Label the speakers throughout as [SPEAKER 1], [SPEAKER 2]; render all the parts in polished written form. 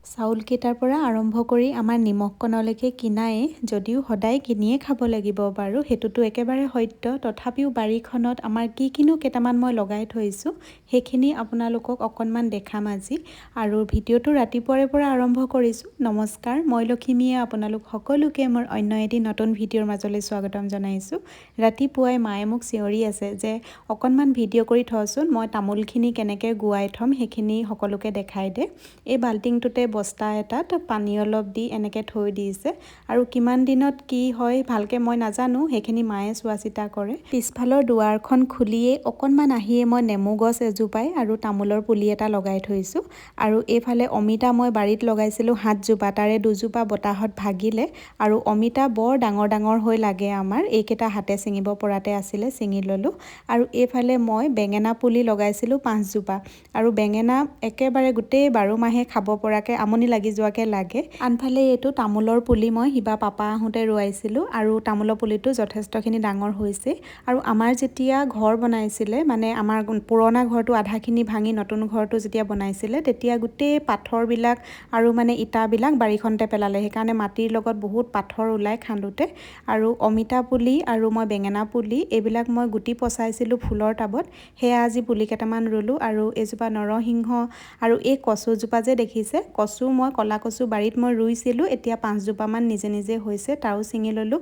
[SPEAKER 1] চাউল কেইটাৰ পৰা আৰম্ভ কৰি আমাৰ নিমখকণলৈকে কিনাই, যদিও সদায় কিনিয়ে খাব লাগিব বাৰু, সেইটোতো একেবাৰে সত্য। তথাপিও বাৰীখনত আমাৰ কিনো কেইটামান মই লগাই থৈছোঁ, সেইখিনি আপোনালোকক অকণমান দেখাম আজি। আৰু ভিডিঅ'টো ৰাতিপুৱাৰে পৰা আৰম্ভ কৰিছোঁ। নমস্কাৰ, মই লখিমীয়ে আপোনালোক সকলোকে মোৰ অন্য এটি নতুন ভিডিঅ'ৰ মাজলৈ স্বাগতম জনাইছোঁ। ৰাতিপুৱাই মায়ে মোক চিঞৰি আছে যে অকণমান ভিডিঅ' কৰি থচোন, মই তামোলখিনি কেনেকৈ গুৱাই থ'ম সেইখিনি সকলোকে দেখাই দে। এই বাল্টিংটোতে বস্তা এটাত পানী অলপ দি এনেকৈ থৈ দিছে, আৰু কিমান দিনত কি হয় ভালকৈ মই নাজানো, সেইখিনি মায়ে চোৱা চিতা কৰে। পিছফালৰ দুৱাৰখন খুলিয়েই অকণমান আহিয়ে মই নেমু গছ এজোপাই আৰু তামোলৰ পুলি এটা লগাই থৈছোঁ। আৰু এইফালে অমিতা মই বাৰীত লগাইছিলোঁ 7 জোপা, তাৰে 2 জোপা বতাহত ভাগিলে। আৰু অমিতা বৰ ডাঙৰ ডাঙৰ হৈ লাগে আমাৰ, এইকেইটা হাতে ছিঙিব পৰাতে আছিলে, ছিঙি ল'লোঁ। আৰু এইফালে মই বেঙেনা পুলি লগাইছিলোঁ 5 জোপা, আৰু বেঙেনা একেবাৰে গোটেই 12 মাহে খাব পৰাকৈ আমনি লাগি যোৱাকৈ লাগে। আনফালে এইটো তামোলৰ পুলি মই সিবা পাপা আহোঁতে ৰোৱাইছিলোঁ, আৰু তামোলৰ পুলিটো যথেষ্টখিনি ডাঙৰ হৈছে। আৰু আমাৰ যেতিয়া ঘৰ বনাইছিলে, মানে আমাৰ পুৰণা ঘৰটো আধাখিনি ভাঙি নতুন ঘৰটো যেতিয়া বনাইছিলে, তেতিয়া গোটেই পাথৰবিলাক আৰু মানে ইটাবিলাক বাৰীখনতে পেলালে। সেইকাৰণে মাটিৰ লগত বহুত পাথৰ ওলাই খান্দোতে। আৰু অমিতা পুলি আৰু মই বেঙেনা পুলি এইবিলাক মই গুটি পচাইছিলোঁ ফুলৰ টাবত, সেয়া আজি পুলি কেইটামান ৰুলোঁ। আৰু এজোপা নৰসিংহ আৰু এই কচুজোপা যে দেখিছে, কচু মই ক'লা কচু বাৰীত মই ৰুইছিলোঁ, এতিয়া 5 জোপামান নিজে নিজে হৈছে, তাৰো ছিঙি ল'লোঁ।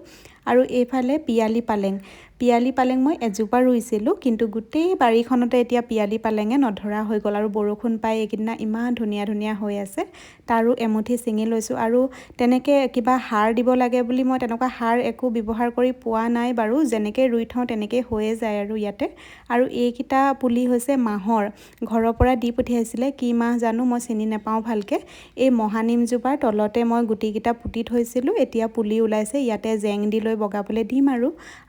[SPEAKER 1] আৰু এইফালে পিয়ালি পালেং মই এজোপা ৰুইছিলোঁ, কিন্তু গোটেই বাৰীখনতে এতিয়া পিয়ালি পালেঙে নধৰা হৈ গ'ল। আৰু বৰষুণ পাই এইকেইদিনা ইমান ধুনীয়া ধুনীয়া হৈ আছে, তাৰো এমুঠি ছিঙি লৈছোঁ। আৰু তেনেকৈ কিবা সাৰ দিব লাগে বুলি মই তেনেকুৱা সাৰ একো ব্যৱহাৰ কৰি পোৱা নাই বাৰু, যেনেকৈ ৰুই থওঁ তেনেকৈ হৈয়ে যায় আৰু ইয়াতে। আৰু এইকেইটা পুলি হৈছে মাহৰ, ঘৰৰ পৰা দি পঠিয়াইছিলে, কি মাহ জানো মই চিনি নাপাওঁ ভালকৈ। এই মহানিমজোপাৰ তলতে মই গুটিকেইটা পুতি থৈছিলোঁ, এতিয়া পুলি ওলাইছে, ইয়াতে জেং দি লৈ বগাবলৈ দিম।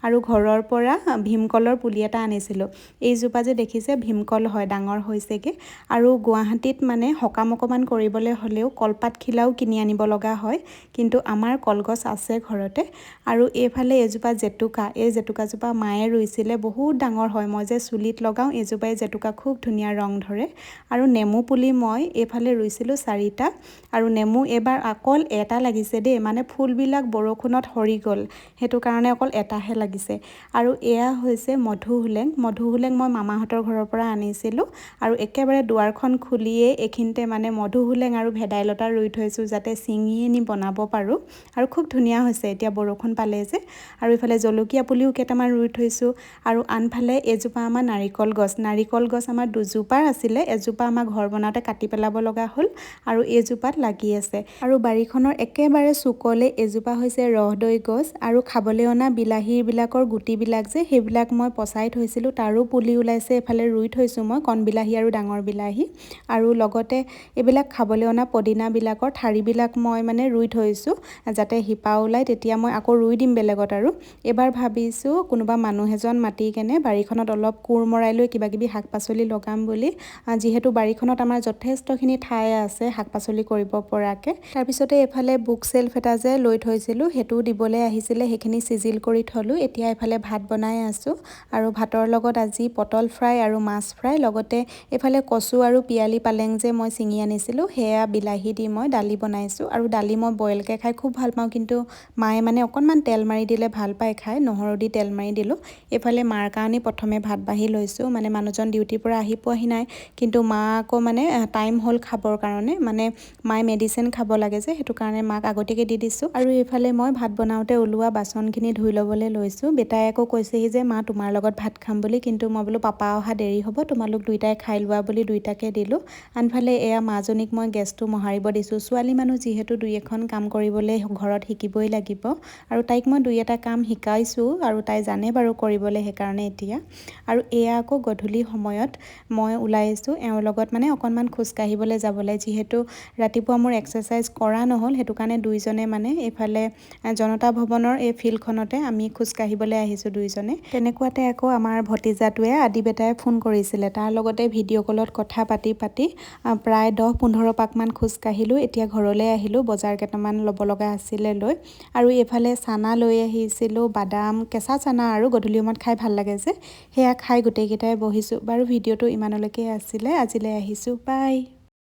[SPEAKER 1] আৰু ঘৰৰ পৰা ভীমকলৰ পুলি এটা আনিছিলোঁ, এইজোপা যে দেখিছে ভীমকল হয়, ডাঙৰ হৈছেগৈ। আৰু গুৱাহাটীত মানে সকাম অকণমান কৰিবলৈ হ'লেও কলপাত খিলাও কিনি আনিব লগা হয়, কিন্তু আমাৰ কলগছ আছে ঘৰতে। আৰু এইফালে এজোপা জেতুকা, এই জেতুকাজোপা মায়ে ৰুইছিলে, বহুত ডাঙৰ হয়, মই যে চুলিত লগাওঁ এইজোপাই জেতুকা খুব ধুনীয়া ৰং ধৰে। আৰু নেমু পুলি মই এইফালে ৰুইছিলোঁ 4টা, আৰু নেমু এইবাৰ অকল এটা লাগিছে দেই, মানে ফুলবিলাক বৰষুণত সৰি গ'ল, সেইটো কাৰণে অকল এটাহে লাগিছে। আৰু এয়া হৈছে মধুসোলেং মই মামাহঁতৰ ঘৰৰ পৰা আনিছিলোঁ। আৰু একেবাৰে দুৱাৰখন খুলিয়েই এইখিনিতে মানে মধুসোলেং আৰু ভেদাইলতা ৰুই থৈছোঁ, যাতে ছিঙি আনি বনাব পাৰোঁ। আৰু খুব ধুনীয়া হৈছে, এতিয়া বৰষুণ পালে যে। আৰু এইফালে জলকীয়া পুলিও কেইটামান ৰুই থৈছোঁ। আৰু আনফালে এজোপা আমাৰ নাৰিকল গছ আমাৰ 2 জোপা আছিলে, এজোপা আমাৰ ঘৰ বনাওঁতে কাটি পেলাব লগা হ'ল, আৰু এইজোপাত লাগি আছে। আৰু বাৰীখনৰ একেবাৰে চুকলে এজোপা হৈছে ৰহদৈ গছ। আৰু খাবলৈ অনা বিলাহীবিলাকৰ গুটিবিলাক যে, সেইবিলাক মই পচাই থৈছিলোঁ, তাৰো পুলি ওলাইছে, এইফালে ৰুই থৈছোঁ মই কণ বিলাহী আৰু ডাঙৰ বিলাহী। আৰু লগতে এইবিলাক খাবলৈ অনা পদিনাবিলাকৰ ঠাৰিবিলাক মই মানে ৰুই থৈছোঁ, যাতে শিপা ওলায়, তেতিয়া মই আকৌ ৰুই দিম বেলেগত। আৰু এইবাৰ ভাবিছোঁ কোনোবা মানুহ এজন মাতি কেনে বাৰীখনত অলপ কোৰ মৰাই লৈ কিবা কিবি শাক পাচলি লগাম বুলি, যিহেতু বাৰীখনত আমাৰ যথেষ্টখিনি ঠাই আছে শাক পাচলি কৰিব পৰাকৈ। তাৰপিছতে এইফালে বুক চেল্ফ এটা যে লৈ থৈছিলোঁ, সেইটোও দিবলৈ আহিছিলে, সেইখিনি চিজিল কৰি থলোঁ। এতিয়া এইফালে ভাত বনাই আছোঁ, আৰু ভাতৰ লগত আজি পটল ফ্ৰাই আৰু মাছ ফ্ৰাই, লগতে এইফালে কচু আৰু পিয়ালি পালেং যে মই ছিঙি আনিছিলোঁ, সেয়া বিলাহী দি মই দালি বনাইছোঁ। আৰু দালি মই বইলকৈ খাই খুব ভাল পাওঁ, কিন্তু মায়ে মানে অকণমান তেল মাৰি দিলে ভাল পায় খাই, নহৰু দি তেল মাৰি দিলোঁ। এইফালে মাৰ কাৰণে প্ৰথমে ভাত বাঢ়ি লৈছোঁ, মানে মানুহজন ডিউটিৰ পৰা আহি পোৱাহি নাই, কিন্তু মা আকৌ মানে টাইম হ'ল খাবৰ কাৰণে, মানে মায়ে মেডিচিন খাব লাগে যে, সেইটো কাৰণে মাক আগতীয়াকৈ দি দিছোঁ। আৰু এইফালে মই ভাত বনাওঁতে ওলোৱা বাচনখিনি ধুই ল'বলৈ লৈছোঁ। বেটাই আকৌ কৈছেহি যে মা তোমাৰ লগত ভাত খাম বুলি, কিন্তু মই বোলো পাপা অহা দেৰি হ'ব, তোমালোক দুইটাই খাই লোৱা বুলি দুইটাকে দিলোঁ। আনফালে এয়া মাজনীক মই গেছটো মোহাৰিব দিছোঁ, ছোৱালী মানুহ যিহেতু 2-এখন কাম কৰিবলৈ ঘৰত শিকিবই লাগিব, আৰু তাইক মই 2-এটা কাম শিকাইছোঁ, আৰু তাই জানে বাৰু কৰিবলৈ, সেইকাৰণে এতিয়া। আৰু এয়া আকৌ গধূলি সময়ত মই ওলাইছোঁ এওঁৰ লগত মানে অকণমান খোজকাঢ়িবলৈ যাবলৈ, যিহেতু ৰাতিপুৱা মোৰ এক্সাৰচাইজ কৰা নহ'ল, সেইটো কাৰণে দুইজনে মানে এইফালে জনতা ভৱনৰ এই ফিল্ডখনতে আমি খোজকাঢ়িবলৈ আহিছোঁ দুইজনে। তেনেকুৱাতে আকৌ আমাৰ ভতিজাটোৱে আদি বেটাই ফোন কৰিছিলে, তাৰ লগতে ভিডিঅ' কলত কথা পাতি প্ৰায় 10-15 পাকমান খোজকাঢ়িলোঁ। এতিয়া ঘৰলৈ আহিলোঁ, বজাৰ কেইটামান ল'ব লগা আছিলে লৈ। আৰু এইফালে চানা লৈ আহিছিলোঁ, বাদাম, কেঁচা চানা, আৰু গধূলি সময়ত খাই ভাল লাগে যে, সেয়া খাই গোটেইকেইটাই বহিছোঁ। বাৰু ভিডিঅ'টো ইমানলৈকে আছিলে, আজিলৈ আহিছোঁ, বাই।